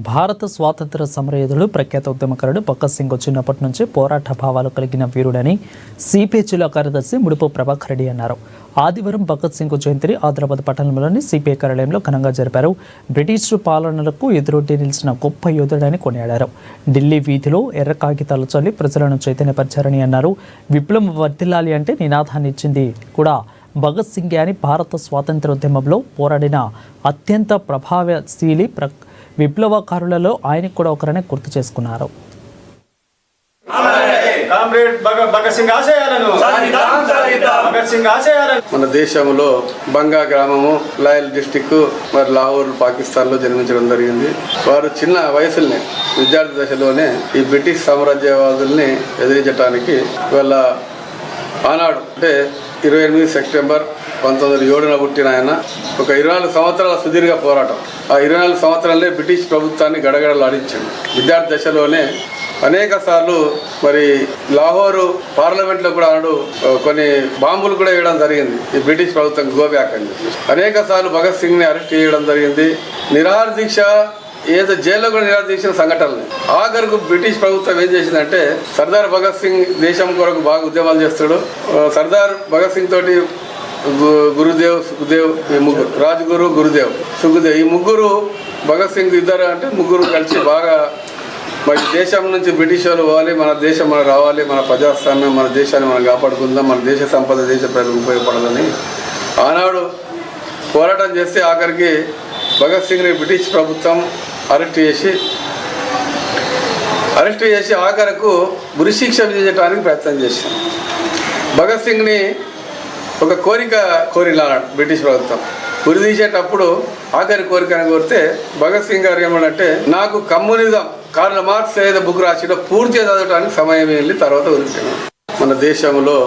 భారత స్వాతంత్ర సమరయోధుడు ప్రఖ్యాత ఉద్యమకారుడు భగత్ సింగ్ చిన్నప్పటి నుంచి పోరాట భావాలు కలిగిన వీరుడని సిపిఐ జిల్లా కార్యదర్శి ముడుపు ప్రభాకర్ రెడ్డి అన్నారు. ఆదివారం భగత్ సింగ్ జయంతిని ఆదిలాబాద్ పట్టణంలోని సిపిఐ కార్యాలయంలో ఘనంగా జరిపారు. బ్రిటిష్ పాలనలకు ఎదురొడ్డి నిలిచిన గొప్ప యోధుడని కొనియాడారు. ఢిల్లీ వీధిలో ఎర్ర కాగితాలు చల్లి ప్రజలను చైతన్యపరిచారని అన్నారు. విప్లవం వర్ధిల్లాలి అంటే నినాదాన్ని ఇచ్చింది కూడా భగత్ సింగే అని భారత స్వాతంత్రోద్యమంలో పోరాడిన అత్యంత ప్రభావశీలి విప్లవకారులలో ఆయన కూడా ఒకరనే గుర్తు చేసుకున్నారు. మన దేశంలో బంగా గ్రామము లాయల్ డిస్టిక్ మరి లాహోర్ పాకిస్తాన్ లో జన్మించడం జరిగింది. వారు చిన్న వయసులోనే విద్యార్థి దశలోనే ఈ బ్రిటిష్ సామ్రాజ్యవాదుల్ని ఎదిరించడానికి వాళ్ళ ఆనాడు అంటే 28 సెప్టెంబర్ 1907 పుట్టిన ఆయన ఒక 24 సంవత్సరాల సుదీర్ఘ పోరాటం. ఆ 24 సంవత్సరాలే బ్రిటిష్ ప్రభుత్వాన్ని గడగడలాడించాడు. విద్యార్థి దశలోనే అనేక సార్లు మరి లాహోరు పార్లమెంట్లో కూడా ఆనాడు కొన్ని బాంబులు కూడా వేయడం జరిగింది. ఈ బ్రిటిష్ ప్రభుత్వం గోబ్యాక్ అని అనేక సార్లు భగత్ సింగ్ ని అరెస్ట్ చేయడం జరిగింది. నిరాహార దీక్ష ఏదో జైల్లో కూడా నిరాదీక్షిన సంఘటనలు. ఆఖరుకు బ్రిటిష్ ప్రభుత్వం ఏం చేసిందంటే సర్దార్ భగత్ సింగ్ దేశం కొరకు బాగా ఉద్యమాలు చేస్తాడు. సర్దార్ భగత్ సింగ్ తోటి గురుదేవ్, సుఖదేవ్, ఈ ముగ్గురు రాజ్గురు, గురుదేవ్, సుఖదేవ్, ఈ ముగ్గురు భగత్ సింగ్ ఇద్దరు అంటే ముగ్గురు కలిసి బాగా మరి దేశం నుంచి బ్రిటిష్ వాళ్ళు పోవాలి, మన దేశం మనకు రావాలి, మన ప్రజాస్వామ్యం మన దేశాన్ని మనం కాపాడుకుందాం, మన దేశ సంపద దేశ ప్రజలకు ఉపయోగపడదని ఆనాడు పోరాటం చేస్తే ఆఖరికి భగత్ సింగ్ని బ్రిటిష్ ప్రభుత్వం అరెస్ట్ చేసి ఆఖరకు ఉరిశిక్ష విధించడానికి ప్రయత్నం చేశాను. భగత్ సింగ్ని ఒక కోరినాడు బ్రిటిష్ ప్రభుత్వం. ఉరి తీసేటప్పుడు ఆఖరి కోరికని కోరితే భగత్ సింగ్ గారు ఏమనంటే నాకు కమ్యూనిజం కార్ల్ మార్క్స్ ఏదో బుక్ రాసిడో పూర్తిగా చదవడానికి సమయం వెళ్ళి తర్వాత ఉరిపోయినాడు. మన దేశంలో